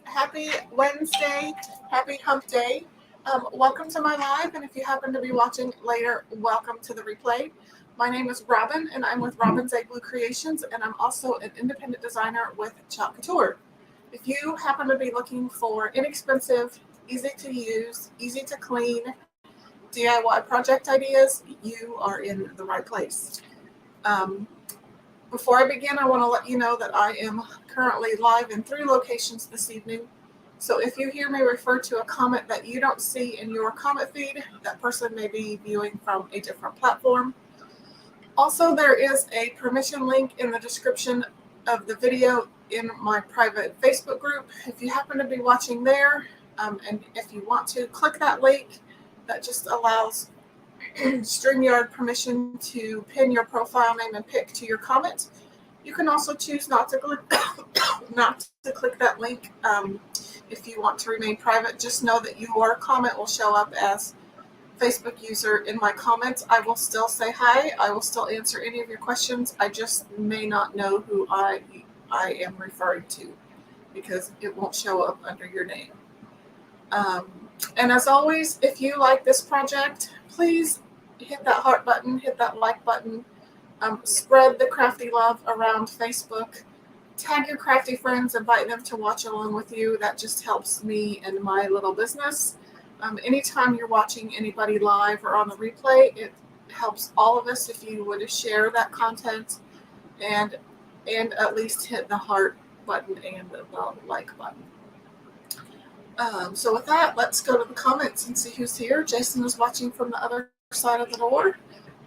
Happy Wednesday, happy hump day. Welcome to my live, and if you happen to be watching later, welcome to the replay. My name is Robin, and I'm with Robin's Egg Blue Creations, and I'm also an independent designer with Couture. If you happen to be looking for inexpensive, easy to use, easy to clean DIY project ideas, you are in the right place. Before I begin, I want to let you know that I am currently live in 3 locations this evening. So if you hear me refer to a comment that you don't see in your comment feed, that person may be viewing from a different platform. Also, there is a permission link in the description of the video in my private Facebook group. If you happen to be watching there, and if you want to click that link, that just allows StreamYard permission to pin your profile name and pick to your comment. You can also choose not to click that link if you want to remain private. Just know that your comment will show up as Facebook user in my comments. I will still say hi. I will still answer any of your questions. I just may not know who I am referring to because it won't show up under your name. And as always, if you like this project, please hit that heart button, hit that like button, spread the crafty love around Facebook, tag your crafty friends, invite them to watch along with you. That just helps me and my little business. Anytime you're watching anybody live or on the replay, it helps all of us if you would share that content and at least hit the heart button and the like button. So with that, let's go to the comments and see who's here. Jason is watching from the other side of the door.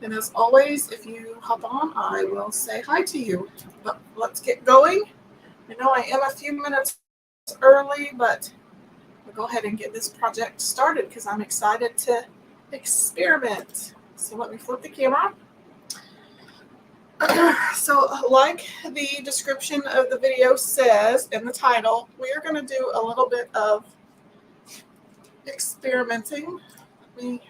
And as always, if you hop on, I will say hi to you. But let's get going. I know I am a few minutes early, but we'll go ahead and get this project started because I'm excited to experiment. So let me flip the camera. So like the description of the video says in the title, we are going to do a little bit of experimenting. Let me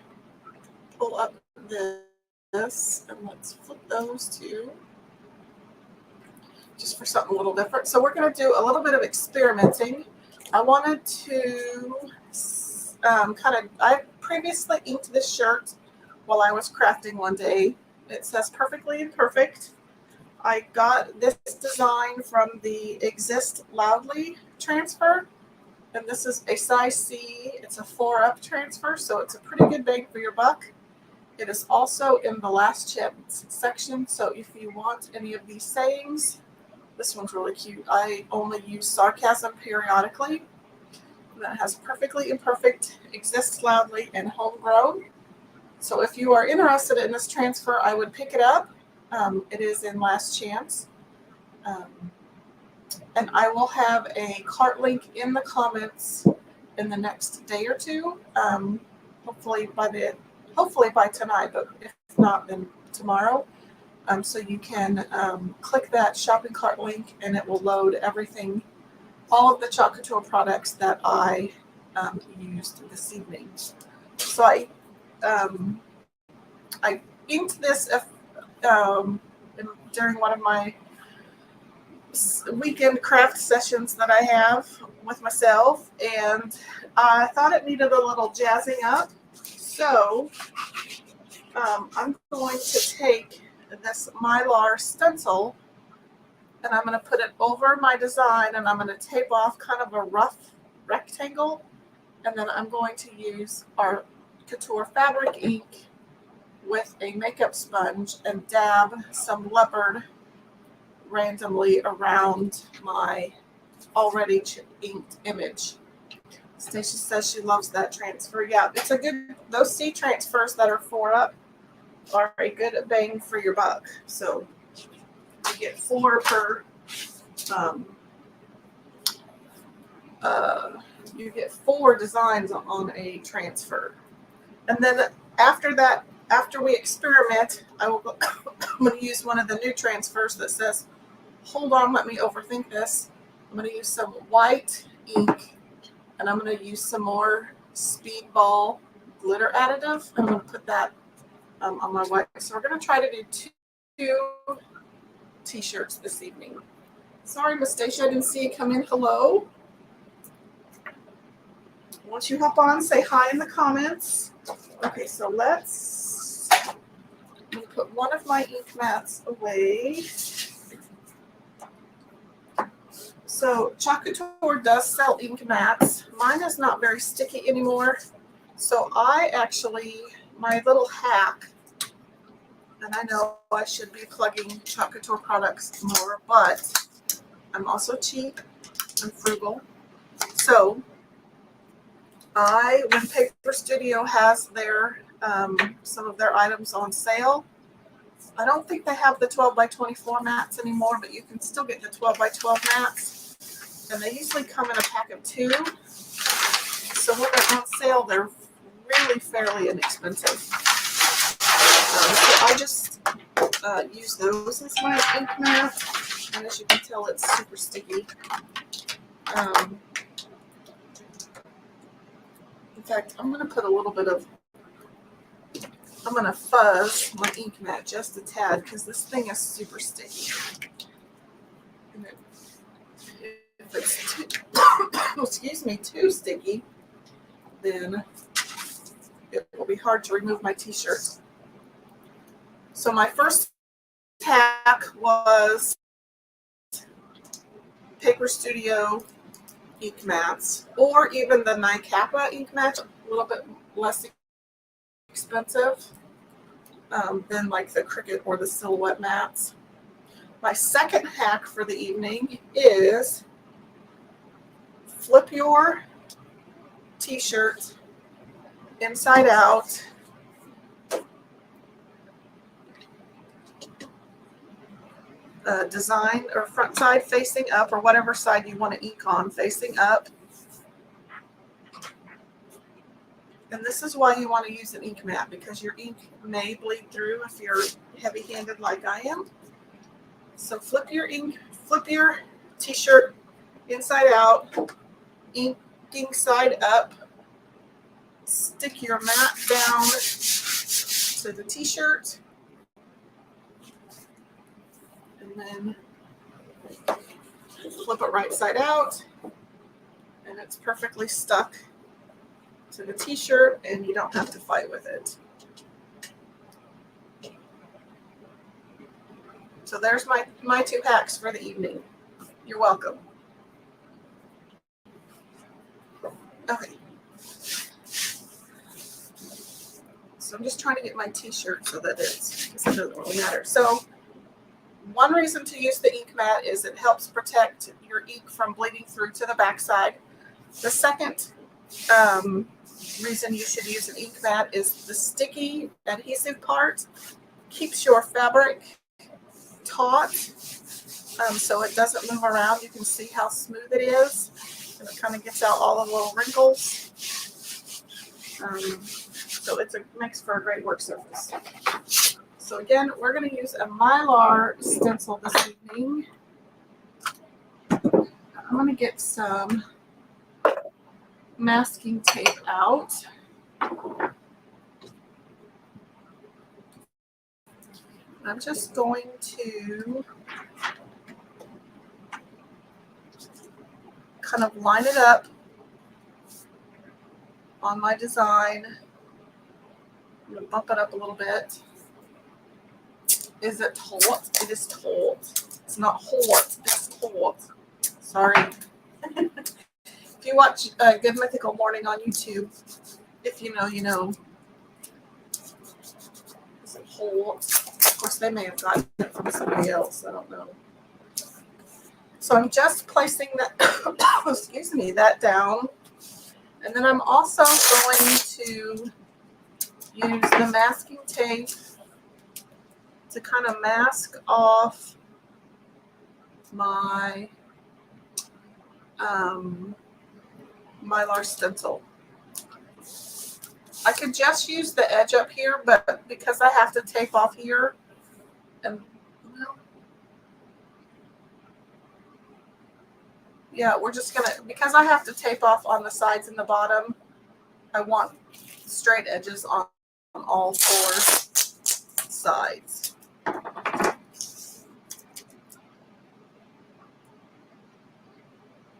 pull up this and let's flip those two just for something a little different. So we're going to do a little bit of experimenting. I wanted to I previously inked this shirt while I was crafting one day. It says Perfectly Imperfect. I got this design from the Exist Loudly transfer. And this is a size C. It's a 4-up transfer, so it's a pretty good bang for your buck. It is also in the last chance section, so if you want any of these sayings, this one's really cute. I only use sarcasm periodically. That has Perfectly Imperfect, Exists Loudly, and Homegrown. So if you are interested in this transfer, I would pick it up. It is in last chance. And I will have a cart link in the comments in the next day or two. Hopefully by tonight, but if not, then tomorrow. So you can click that shopping cart link, and it will load everything, all of the Couture products that I used this evening. So I inked this during one of my weekend craft sessions that I have with myself, and I thought it needed a little jazzing up. So I'm going to take this Mylar stencil and I'm going to put it over my design, and I'm going to tape off kind of a rough rectangle, and then I'm going to use our Couture fabric ink with a makeup sponge and dab some leopard randomly around my already inked image. Stacia says she loves that transfer. Yeah, it's a good, those C transfers that are 4-up are a good bang for your buck. So you get 4 per, you get 4 designs on a transfer. And then after that, after we experiment, I'm going to use one of the new transfers that says, hold on, let me overthink this. I'm going to use some white ink, and I'm going to use some more Speedball glitter additive. I'm going to put that on my white. So we're going to try to do 2 t-shirts this evening. Sorry, Miss Stacia, I didn't see you come in. Hello. Once you hop on, say hi in the comments. Okay, so I'm gonna put one of my ink mats away. So Couture does sell ink mats. Mine is not very sticky anymore. So my little hack, and I know I should be plugging Couture products more, but I'm also cheap and frugal. So when Paper Studio has some of their items on sale, I don't think they have the 12 by 24 mats anymore, but you can still get the 12 by 12 mats. And they usually come in a pack of 2. So when they're on sale, they're really fairly inexpensive. So I just use those as my ink mat. And as you can tell, it's super sticky. In fact, I'm going to fuzz my ink mat just a tad because this thing is super sticky. And if it's too sticky, then it will be hard to remove my t-shirt. So my first hack was Paper Studio ink mats, or even the Kappa ink mat, a little bit less expensive than like the Cricut or the Silhouette mats. My second hack for the evening is flip your t-shirt inside out. Design or front side facing up, or whatever side you want to ink on facing up. And this is why you want to use an ink mat, because your ink may bleed through if you're heavy-handed like I am. So flip your t-shirt inside out, inking side up, stick your mat down to the t-shirt, and then flip it right side out, and it's perfectly stuck to the t-shirt, and you don't have to fight with it. So there's my 2 hacks for the evening. You're welcome. Okay. So I'm just trying to get my t-shirt so that it doesn't really matter. So one reason to use the ink mat is it helps protect your ink from bleeding through to the backside. The second reason you should use an ink mat is the sticky adhesive part keeps your fabric taut, so it doesn't move around. You can see how smooth it is, and it kind of gets out all the little wrinkles. So it makes for a great work surface. So again, we're going to use a Mylar stencil this evening. I'm going to get some masking tape out. I'm just going to kind of line it up on my design. I'm going to bump it up a little bit. Is it taut? It is taut. It's not hot. It's taut. Sorry. If you watch Good Mythical Morning on YouTube, if you know, you know. Is it taut? Of course, they may have gotten it from somebody else. I don't know. So I'm just placing that, that down. And then I'm also going to use the masking tape to kind of mask off my Mylar stencil. I could just use the edge up here, but because I have to tape off here, and yeah, we're just gonna, because I have to tape off on the sides and the bottom, I want straight edges on all 4 sides.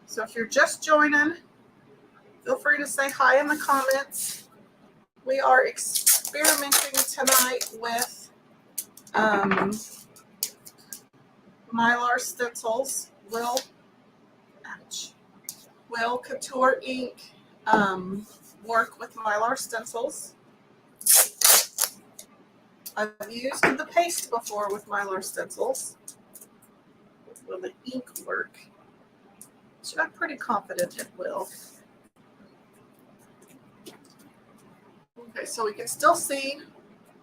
So if you're just joining, Feel free to say hi in the comments. We are experimenting tonight with Mylar Stencils. Will Couture ink work with Mylar Stencils? I've used the paste before with Mylar Stencils. Will the ink work? So I'm pretty confident it will. Okay, so we can still see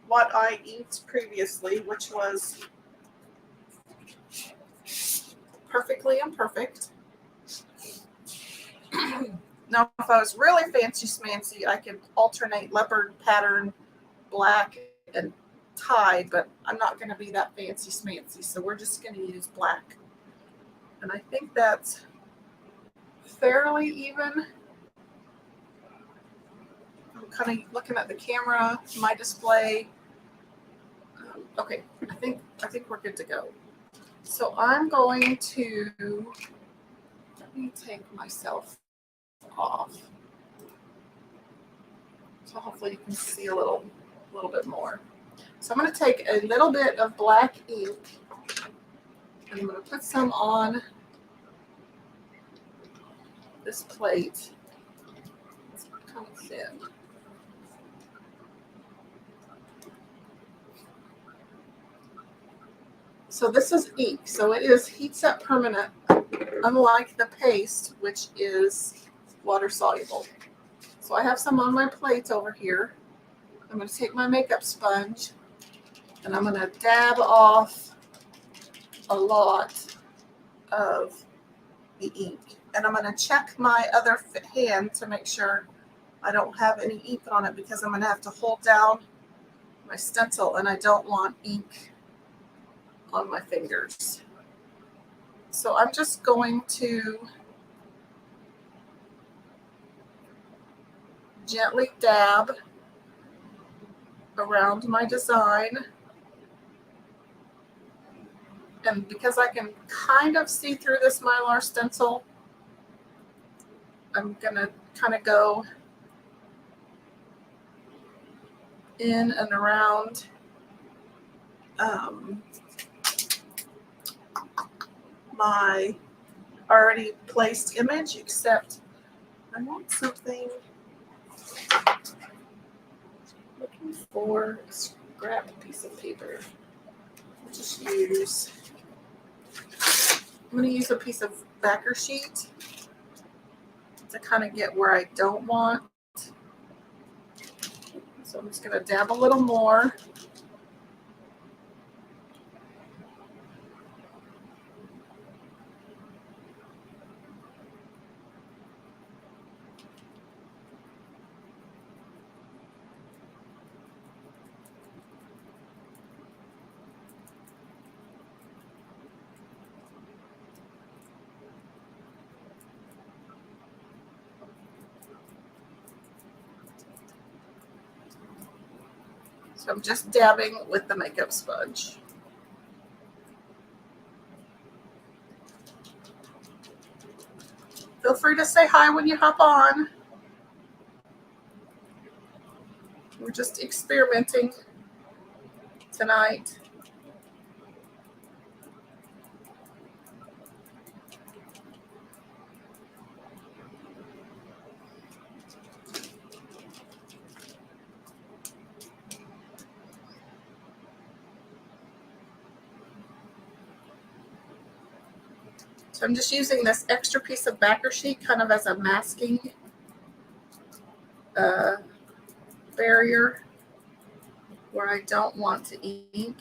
what I inked previously, which was perfectly imperfect. Now, if I was really fancy schmancy, I could alternate leopard pattern, black, and tie, but I'm not going to be that fancy schmancy, so we're just going to use black. And I think that's fairly even. I'm kind of looking at the camera, my display. Okay, I think we're good to go. So I'm going to, let me take myself off. So hopefully you can see a little bit more. So I'm going to take a little bit of black ink and I'm going to put some on this plate. It's kind of thin. So this is ink. So it is heat set permanent, unlike the paste, which is water soluble. So I have some on my plate over here. I'm going to take my makeup sponge and I'm going to dab off a lot of the ink. And I'm going to check my other hand to make sure I don't have any ink on it, because I'm going to have to hold down my stencil and I don't want ink on my fingers. So I'm just going to gently dab around my design. And because I can kind of see through this Mylar stencil, I'm going to kind of go in and around my already placed image, except I want something, looking for a scrap piece of paper. I'll just use, I'm going to use a piece of backer sheet to kind of get where I don't want. So I'm just going to dab a little more. So I'm just dabbing with the makeup sponge. Feel free to say hi when you hop on. We're just experimenting tonight. So I'm just using this extra piece of backer sheet kind of as a masking barrier where I don't want to ink.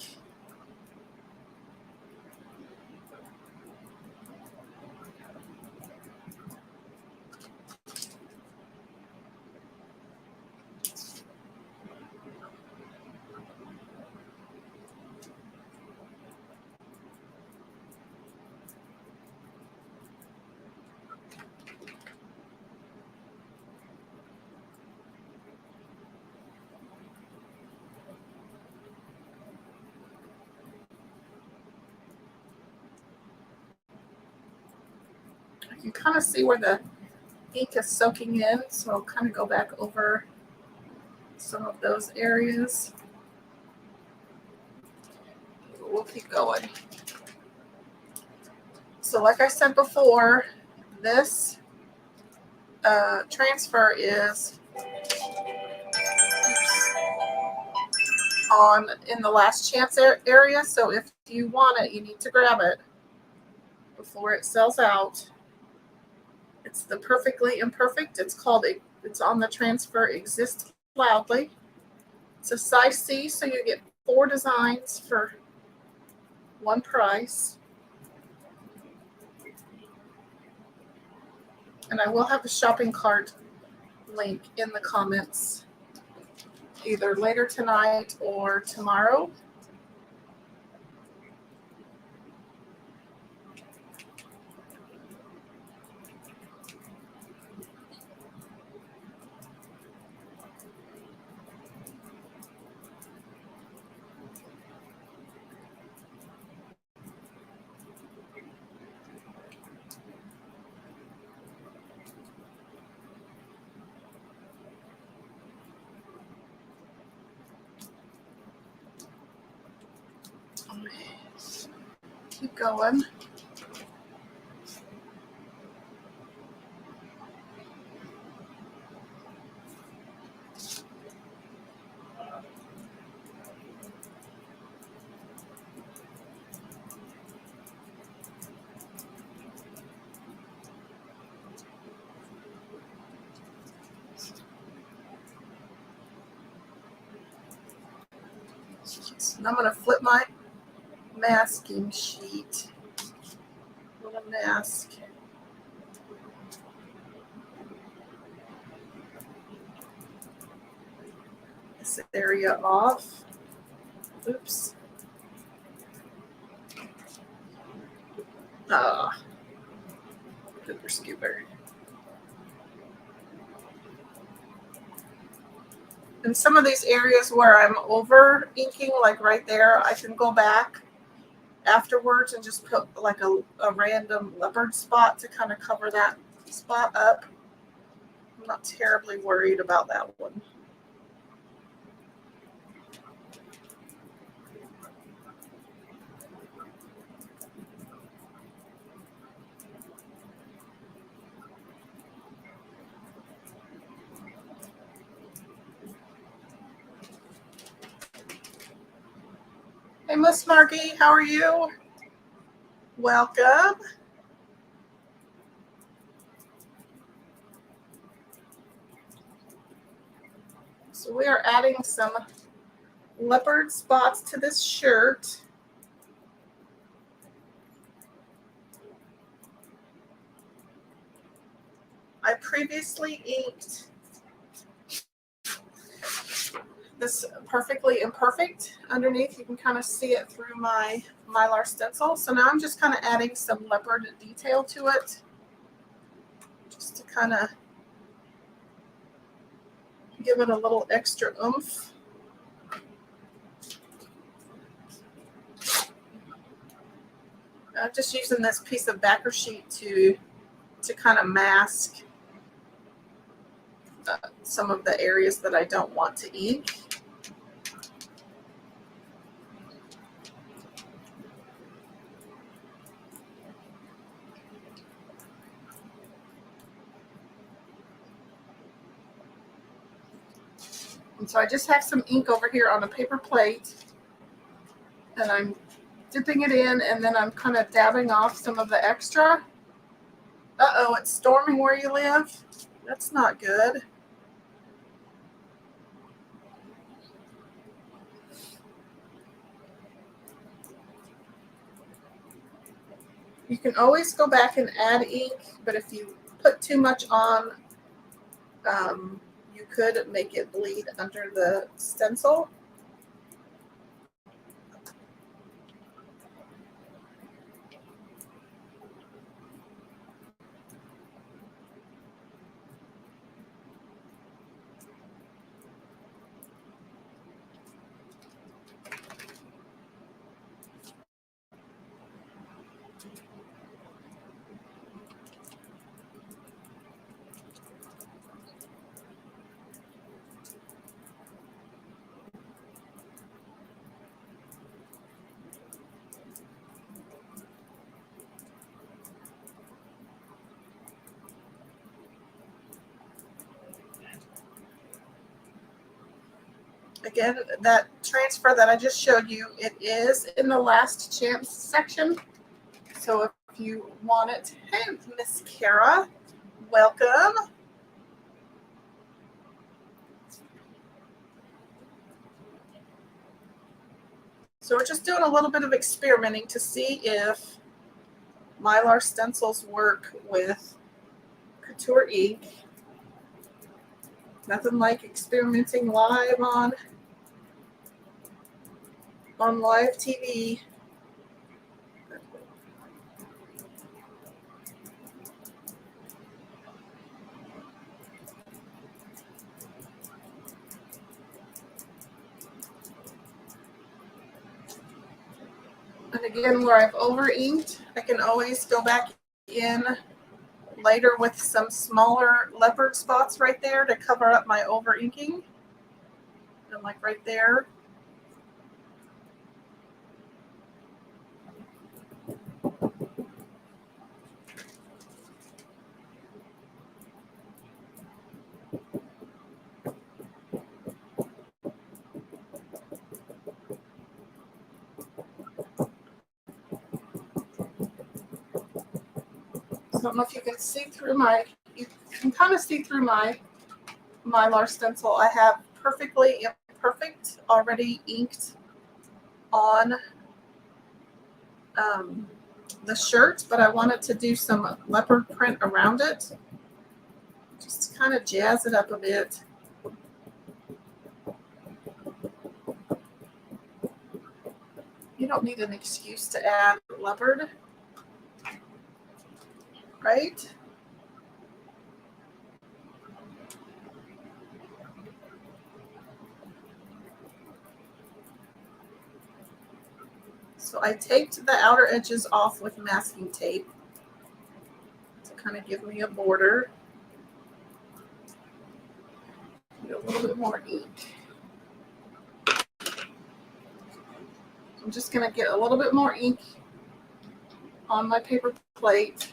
You can kind of see where the ink is soaking in, so I'll kind of go back over some of those areas. We'll keep going. So like I said before, this transfer is on in the last chance area. So if you want it, you need to grab it before it sells out. It's the Perfectly Imperfect. It's on the transfer Exist Loudly. It's a size C, so you get 4 designs for one price. And I will have a shopping cart link in the comments either later tonight or tomorrow. Keep going. And I'm going to flip my masking sheet. I'm going to mask this area off. Oops. Cooper scooper. In some of these areas where I'm over inking, like right there, I can go back afterwards and just put like a random leopard spot to kind of cover that spot up. I'm not terribly worried about that one. Hey, Miss Margie, how are you? Welcome. So we are adding some leopard spots to this shirt. I previously inked this Perfectly Imperfect underneath. You can kind of see it through my Mylar stencil. So now I'm just kind of adding some leopard detail to it, just to kind of give it a little extra oomph. I'm just using this piece of backer sheet to kind of mask some of the areas that I don't want to ink. And so I just have some ink over here on a paper plate, and I'm dipping it in, and then I'm kind of dabbing off some of the extra. Uh-oh, it's storming where you live? That's not good. You can always go back and add ink, but if you put too much on, you could make it bleed under the stencil. Again, that transfer that I just showed you, it is in the last chance section. So if you want it, hey, Miss Kara, welcome. So we're just doing a little bit of experimenting to see if Mylar stencils work with Couture ink. Nothing like experimenting live on live TV. And again, where I've over inked, I can always go back in later with some smaller leopard spots right there to cover up my over inking. And like right there. So I don't know if you can see through you can kind of see through my Mylar stencil. I have Perfectly Imperfect already inked on the shirt, but I wanted to do some leopard print around it. Just to kind of jazz it up a bit. You don't need an excuse to add leopard, right? So I taped the outer edges off with masking tape to kind of give me a border. Get a little bit more ink. I'm just going to get a little bit more ink on my paper plate.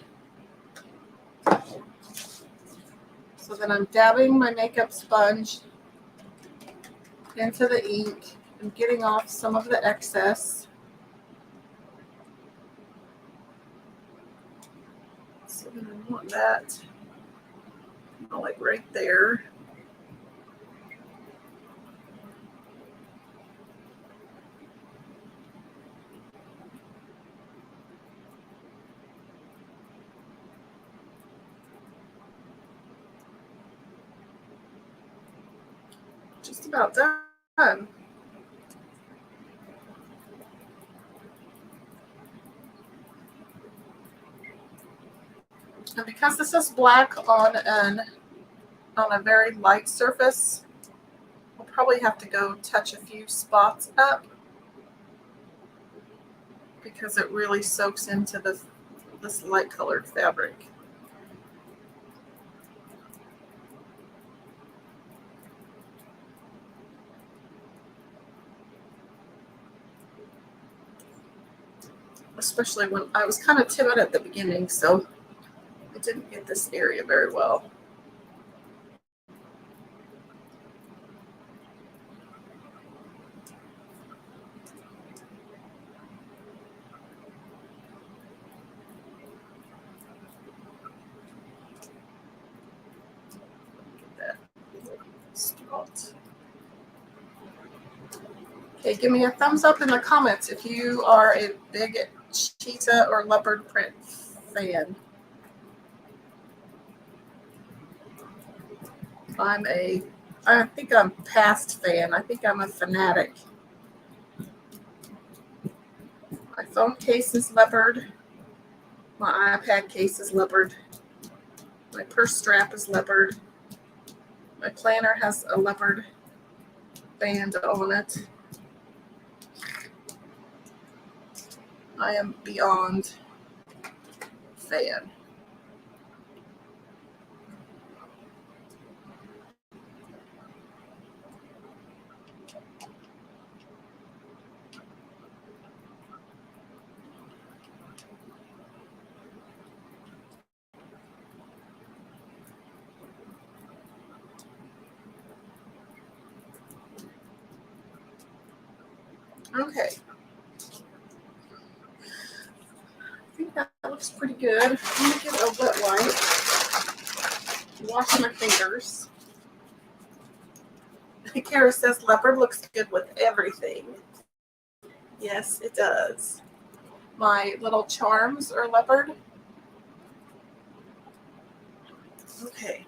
So then I'm dabbing my makeup sponge into the ink and getting off some of the excess. So then I want that like right there. Just about done. And because this is black on a very light surface, we'll probably have to go touch a few spots up because it really soaks into this light colored fabric. Especially when I was kind of timid at the beginning, so I didn't get this area very well. Okay, give me a thumbs up in the comments if you are a big cheetah or leopard print fan. I think I'm past fan. I think I'm a fanatic. My phone case is leopard. My iPad case is leopard. My purse strap is leopard. My planner has a leopard band on it. I am beyond fan. Okay. I think that looks pretty good. I'm going to get a wet wipe. Wash my fingers. Kara says leopard looks good with everything. Yes, it does. My little charms are leopard. Okay.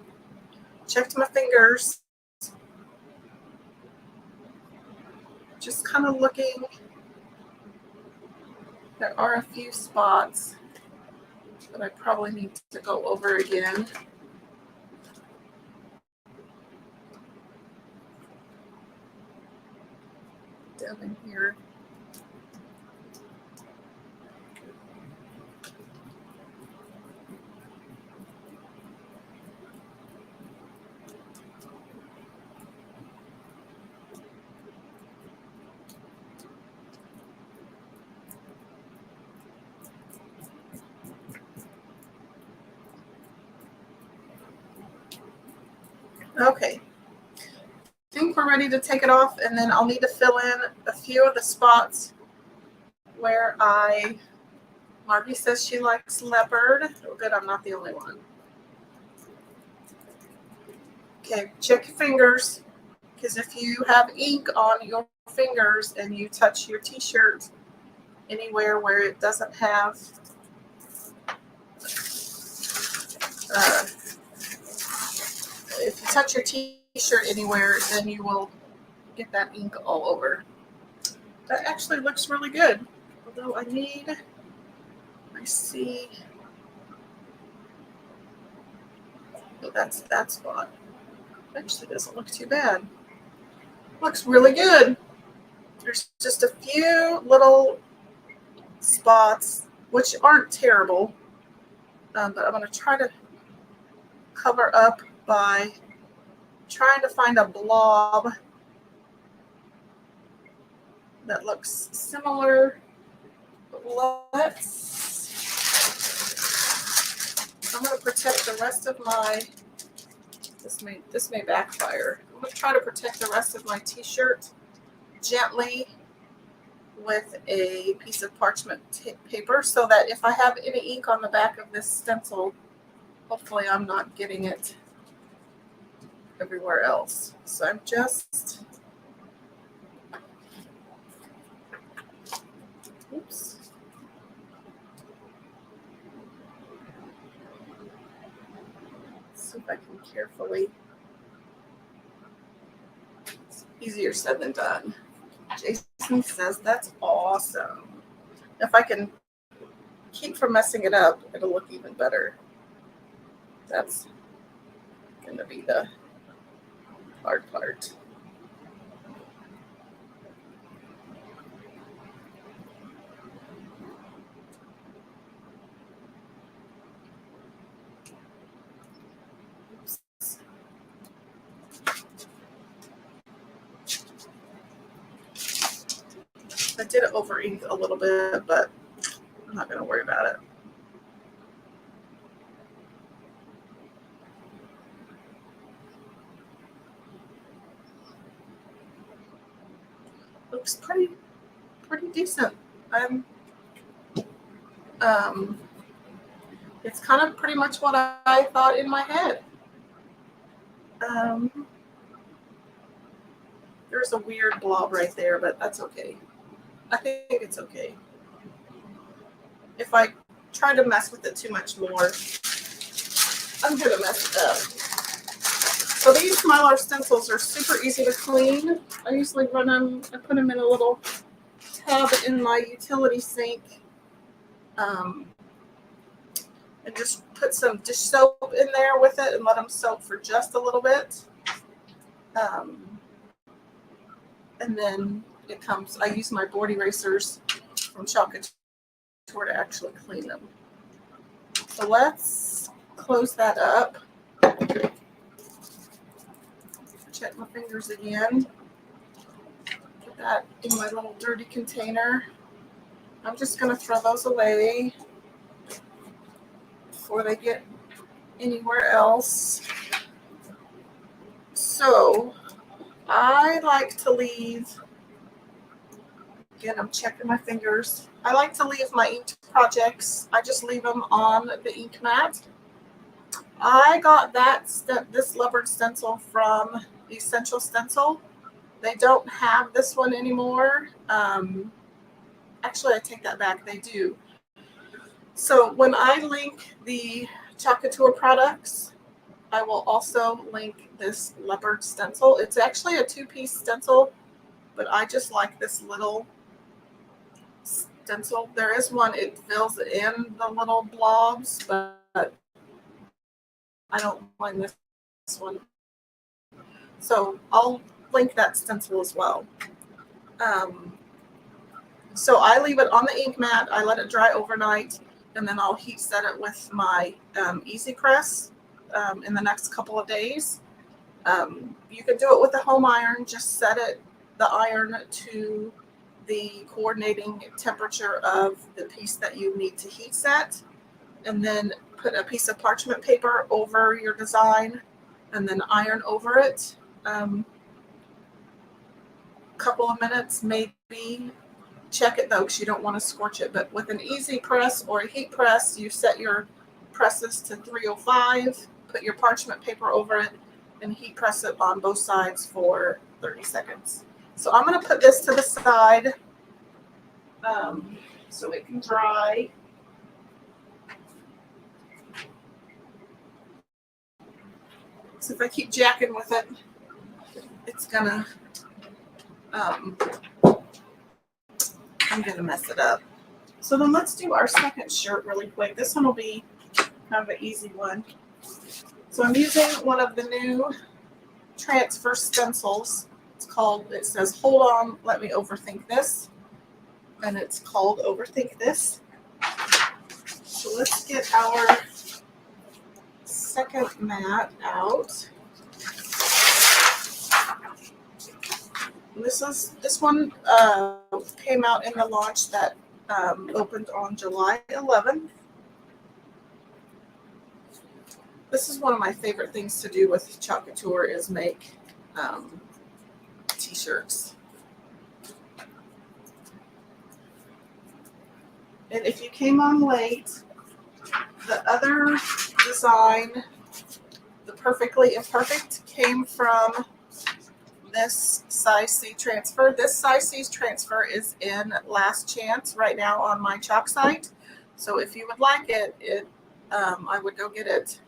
Checked my fingers. Just kind of looking. There are a few spots that I probably need to go over again. Down in here. Okay. I think we're ready to take it off, and then I'll need to fill in a few of the spots where Margie says she likes leopard. Oh, good, I'm not the only one. Okay, check your fingers, because if you have ink on your fingers and you touch your t-shirt anywhere where it doesn't have if you touch your t-shirt anywhere, then you will get that ink all over. That actually looks really good, although I see, oh, that's that spot. Actually doesn't look too bad. Looks really good. There's just a few little spots which aren't terrible, but I'm going to try to cover up by trying to find a blob that looks similar. I'm going to protect the rest of my, this may backfire. I'm going to try to protect the rest of my t-shirt gently with a piece of parchment paper so that if I have any ink on the back of this stencil, hopefully I'm not getting it everywhere else. So I'm just, oops. See if I can carefully, it's easier said than done. Jason says that's awesome. If I can keep from messing it up, it'll look even better. That's going to be the hard part. I did over ink a little bit, but I'm not going to worry about it. Looks pretty decent. It's kind of pretty much what I thought in my head. There's a weird blob right there, but that's okay. I think it's okay. If I try to mess with it too much more, I'm going to mess it up. So these Mylar stencils are super easy to clean. I usually run them, I put them in a little tub in my utility sink. And just put some dish soap in there with it and let them soak for just a little bit. And then it comes, I use my board erasers from Couture to actually clean them. So let's close that up. Check my fingers again. Put that in my little dirty container. I'm just going to throw those away before they get anywhere else. So I like to leave Again, I'm checking my fingers. I like to leave my inked projects. I just leave them on the ink mat. I got this leopard stencil from Essential Stencil. They don't have this one anymore. Actually, I take that back. They do. So when I link the Couture products, I will also link this leopard stencil. It's actually a 2-piece stencil, but I just like this little stencil. There is one, it fills in the little blobs, but I don't mind this one. So I'll link that stencil as well. So I leave it on the ink mat. I let it dry overnight, and then I'll heat set it with my Easy Press in the next couple of days. You can do it with a home iron. Just set the iron to the coordinating temperature of the piece that you need to heat set, and then put a piece of parchment paper over your design, and then iron over it. Couple of minutes, maybe. Check it though, because you don't want to scorch it. But with an easy press or a heat press, you set your presses to 305, put your parchment paper over it, and heat press it on both sides for 30 seconds. So I'm going to put this to the side so it can dry. So if I keep jacking with it, it's gonna I'm gonna mess it up. So then let's do our second shirt really quick. This one will be kind of an easy one. So I'm using one of the new transfer stencils. It says, hold on, let me overthink this. And it's called Overthink This. So let's get our second mat out. This one came out in the launch that opened on July 11th. This is one of my favorite things to do with Couture is make t-shirts. And if you came on late, the other design, the Perfectly Imperfect, came from this size C transfer. This size C transfer is in Last Chance right now on my Chalk site. So if you would like it, I would go get it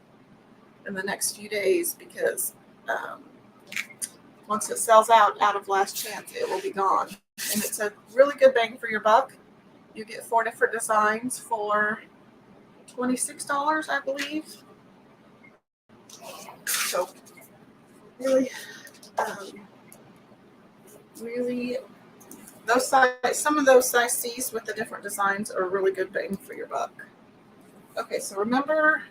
in the next few days, because once it sells out of Last Chance, it will be gone. And it's a really good bang for your buck. You get 4 different designs for $26, I believe. So really, some of those size C's with the different designs are really good bang for your buck. Okay, so remember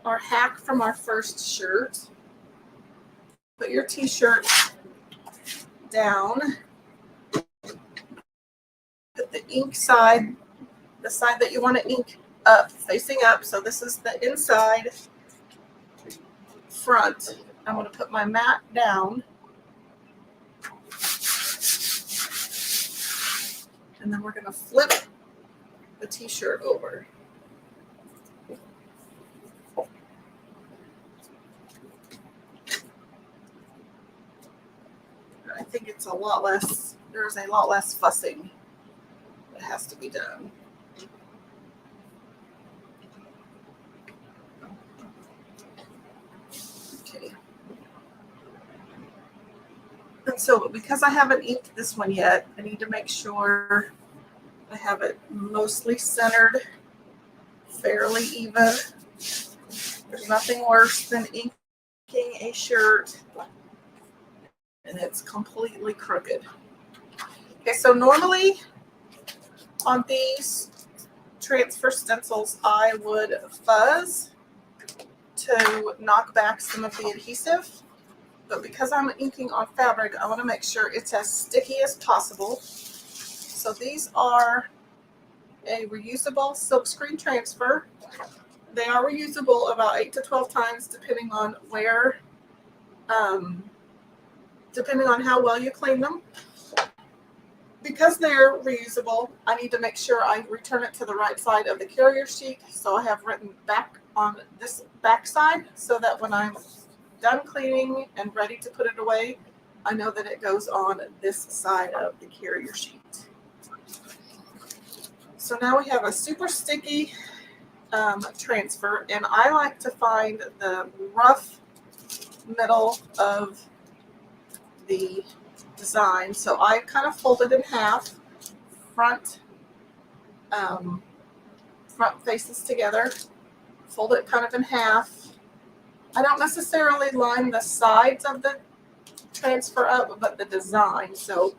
our hack from our first shirt. Put your t-shirt down. Put the ink side, the side that you want to ink up, facing up. So this is the inside front. I'm going to put my mat down. And then we're going to flip the t-shirt over. I think it's there's a lot less fussing that has to be done. Okay. And so because I haven't inked this one yet, I need to make sure I have it mostly centered, fairly even. There's nothing worse than inking a shirt and it's completely crooked. Okay, so normally on these transfer stencils, I would fuzz to knock back some of the adhesive. But because I'm inking on fabric, I want to make sure it's as sticky as possible. So these are a reusable silkscreen transfer. They are reusable about 8 to 12 times, depending on depending on how well you clean them. because they're reusable, I need to make sure I return it to the right side of the carrier sheet. So I have written back on this back side so that when I'm done cleaning and ready to put it away, I know that it goes on this side of the carrier sheet. So now we have a super sticky transfer, and I like to find the rough middle of the design. So I kind of fold it in half, front faces together, fold it kind of in half. I don't necessarily line the sides of the transfer up, but the design. So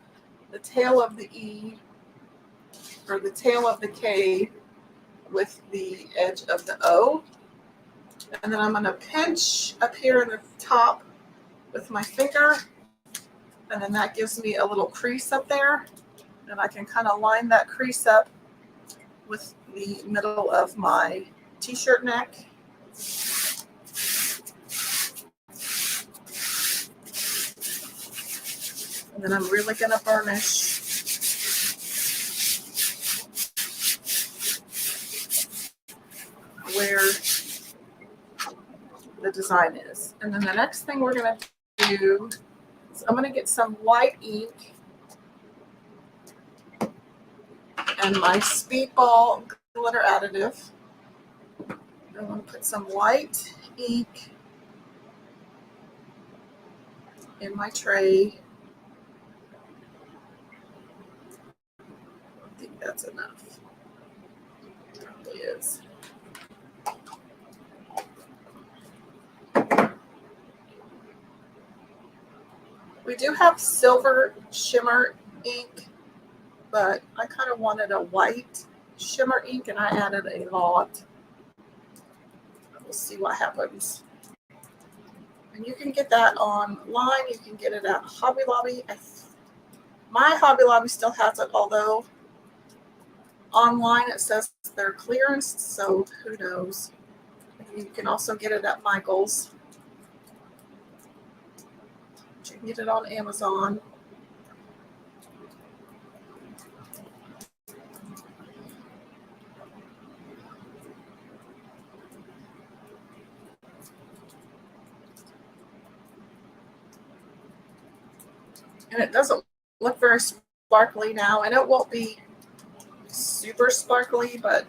the tail of the E or the tail of the K with the edge of the O. And then I'm going to pinch up here in the top with my finger. And then that gives me a little crease up there. And I can kind of line that crease up with the middle of my t-shirt neck. And then I'm really going to burnish where the design is. And then the next thing we're going to do is I'm going to get some white ink and my Speedball glitter additive. I'm going to put some white ink in my tray. I think that's enough. It probably is. We do have silver shimmer ink, but I kind of wanted a white shimmer ink, and I added a lot. We'll see what happens. And you can get that online. You can get it at Hobby Lobby. My Hobby Lobby still has it, although online it says they're clearance, so who knows. You can also get it at Michael's. You can get it on Amazon. And it doesn't look very sparkly now, and it won't be super sparkly, but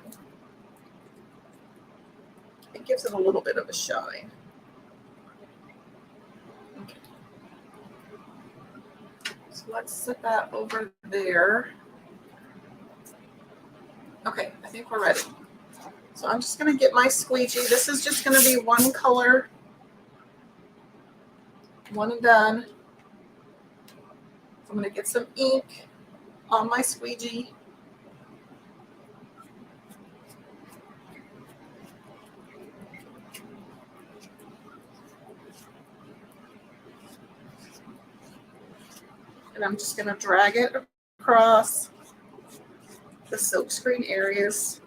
it gives it a little bit of a shine. Okay. So let's set that over there. Okay, I think we're ready. So I'm just going to get my squeegee. This is just going to be one color, one and done. I'm going to get some ink on my squeegee. And I'm just going to drag it across the silkscreen areas.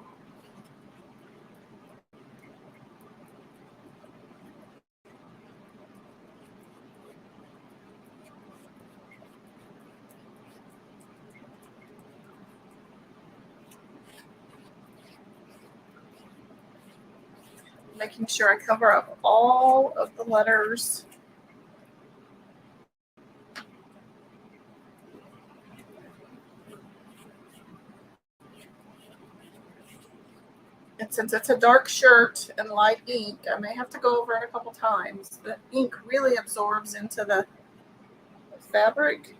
Making sure I cover up all of the letters. And since it's a dark shirt and light ink, I may have to go over it a couple times. The ink really absorbs into the fabric.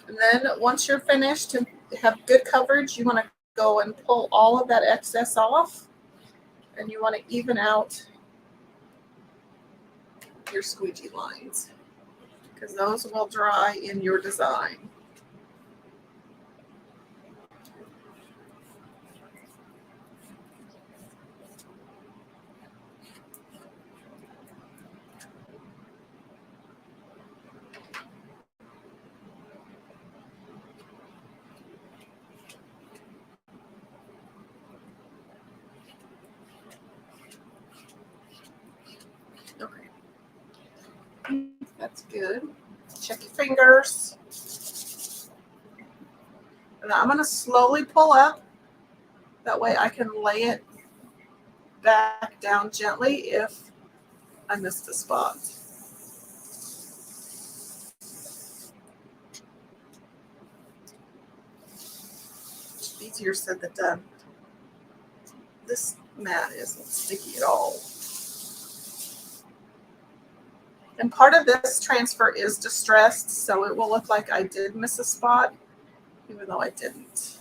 And then once you're finished and have good coverage, you want to go and pull all of that excess off, and you want to even out your squeegee lines because those will dry in your design. That's good. Check your fingers. And I'm going to slowly pull up. That way I can lay it back down gently if I missed a spot. Easier said than done. This mat isn't sticky at all. And part of this transfer is distressed, so it will look like I did miss a spot, even though I didn't.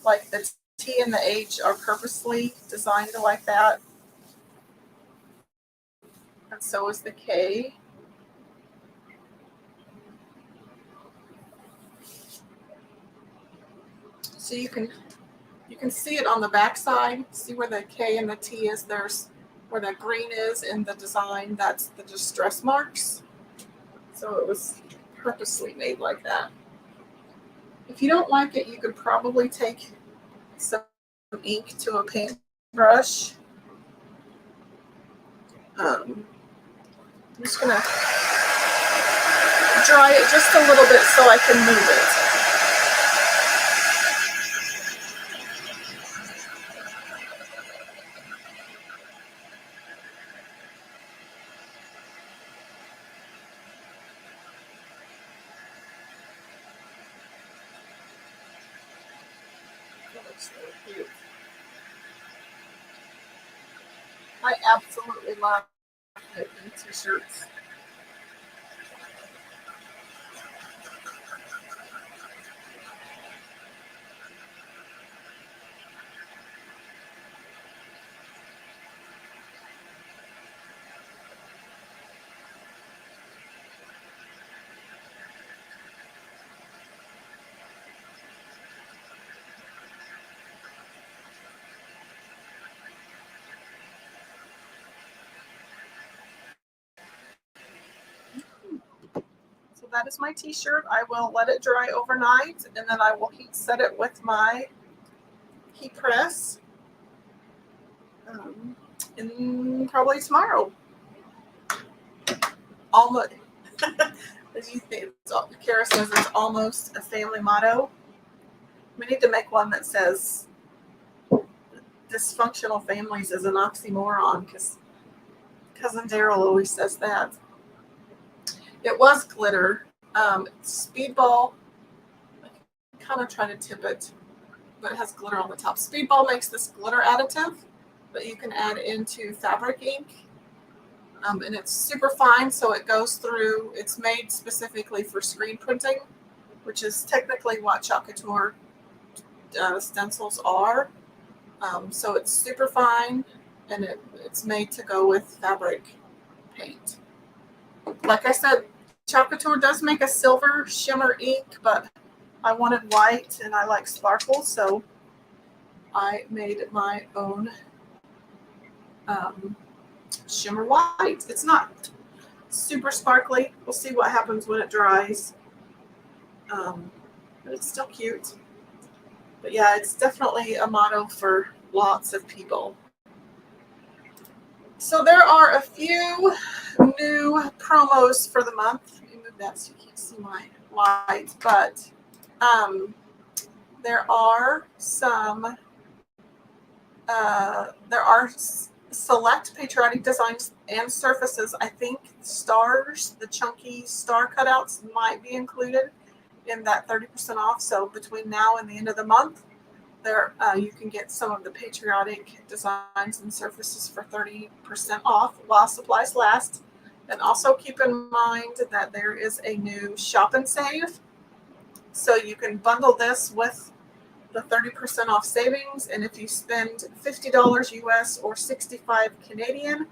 Like the T and the H are purposely designed like that. And so is the K. So you can see it on the back side. See where the K and the T is? There's where the green is in the design. That's the distress marks. So it was purposely made like that. If you don't like it, you could probably take some ink to a paintbrush. I'm just going to dry it just a little bit so I can move it. I absolutely love making t-shirts. So that is my t-shirt. I will let it dry overnight, and then I will heat set it with my heat press in probably tomorrow. Almost, as you think, Kara says it's almost a family motto. We need to make one that says dysfunctional families is an oxymoron, because Cousin Daryl always says that. It was glitter. Speedball, I kind of try to tip it, but it has glitter on the top. Speedball makes this glitter additive that you can add into fabric ink. And it's super fine, so it goes through. It's made specifically for screen printing, which is technically what Couture stencils are. So it's super fine, and it's made to go with fabric paint. Like I said, Couture does make a silver shimmer ink, but I wanted white and I like sparkle, so I made my own shimmer white. It's not super sparkly. We'll see what happens when it dries. But it's still cute. But yeah, it's definitely a motto for lots of people. So there are a few new promos for the month. Let me move that so you can't see my lights. But there are some. There are select patriotic designs and surfaces. I think stars, the chunky star cutouts, might be included in that 30% off. So between now and the end of the month, there you can get some of the patriotic designs and surfaces for 30% off while supplies last. And also keep in mind that there is a new shop and save. So you can bundle this with the 30% off savings, and if you spend $50 US or 65 Canadian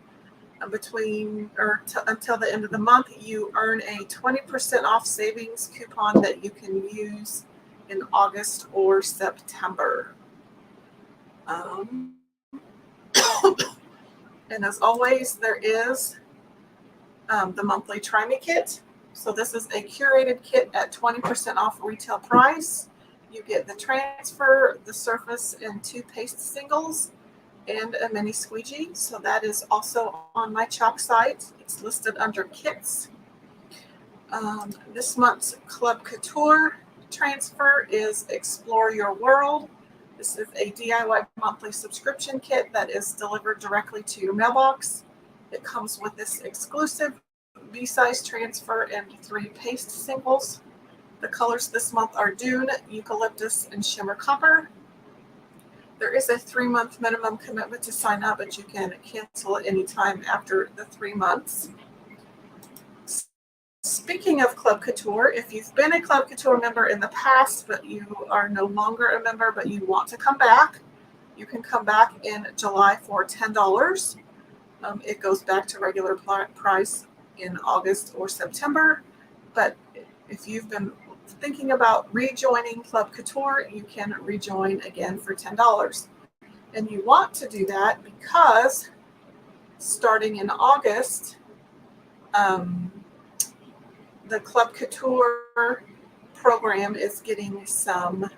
until the end of the month, you earn a 20% off savings coupon that you can use in August or September. And as always, there is the monthly Try Me kit. So this is a curated kit at 20% off retail price. You get the transfer, the surface, and 2 paste singles. and a mini squeegee. So that is also on my chalk site. It's listed under kits. This month's Club Couture transfer is Explore Your World. This is a DIY monthly subscription kit that is delivered directly to your mailbox. It comes with this exclusive B-size transfer and 3 paste singles. The colors this month are Dune, Eucalyptus, and Shimmer Copper. There is a 3-month minimum commitment to sign up, but you can cancel at any time after the 3 months. Speaking of Club Couture, if you've been a Club Couture member in the past, but you are no longer a member, but you want to come back, you can come back in July for $10. It goes back to regular price in August or September. But if you've been thinking about rejoining Club Couture, you can rejoin again for $10. And you want to do that because starting in August, the Club Couture program is getting some,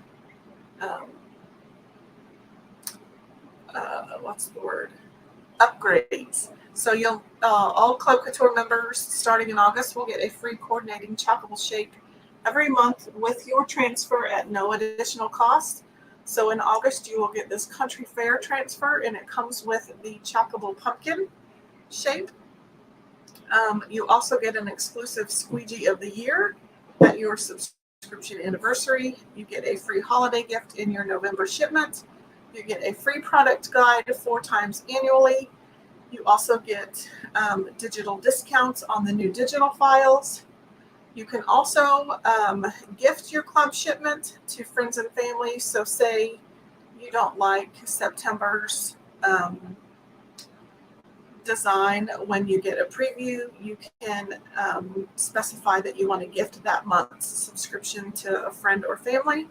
upgrades. So you'll all Club Couture members starting in August will get a free coordinating chalkable shape every month with your transfer at no additional cost. So in August you will get this Country Fair transfer, and it comes with the chalkable pumpkin shape. You also get an exclusive squeegee of the year at your subscription anniversary. You get a free holiday gift in your November shipment. You get a free product guide 4 times annually. You also get digital discounts on the new digital files. You can also gift your club shipment to friends and family. So say you don't like September's design when you get a preview, you can specify that you want to gift that month's subscription to a friend or family.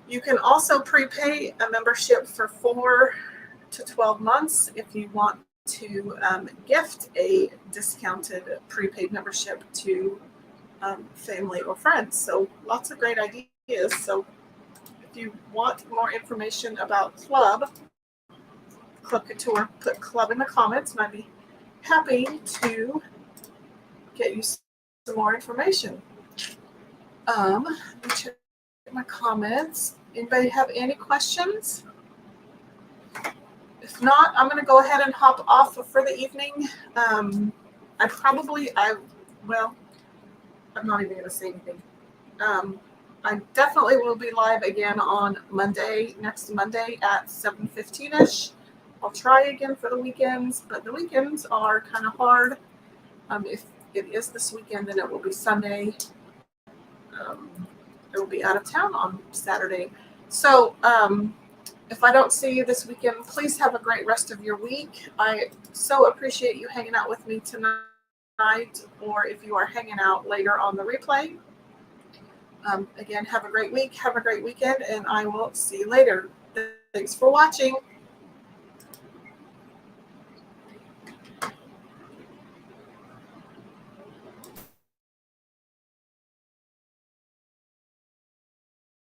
You can also prepay a membership for 4 to 12 months if you want to gift a discounted prepaid membership to family or friends. So lots of great ideas. So if you want more information about Club Couture, put Club in the comments, and I'd be happy to get you some more information. Let me check my comments. Anybody have any questions? If not, I'm going to go ahead and hop off for the evening. I'm not even going to say anything. I definitely will be live again on Monday, next Monday at 7:15ish. I'll try again for the weekends, but the weekends are kind of hard. If it is this weekend, then it will be Sunday. I will be out of town on Saturday. So if I don't see you this weekend, please have a great rest of your week. I so appreciate you hanging out with me tonight, or if you are hanging out later on the replay. Again, have a great week, have a great weekend, and I will see you later. Thanks for watching.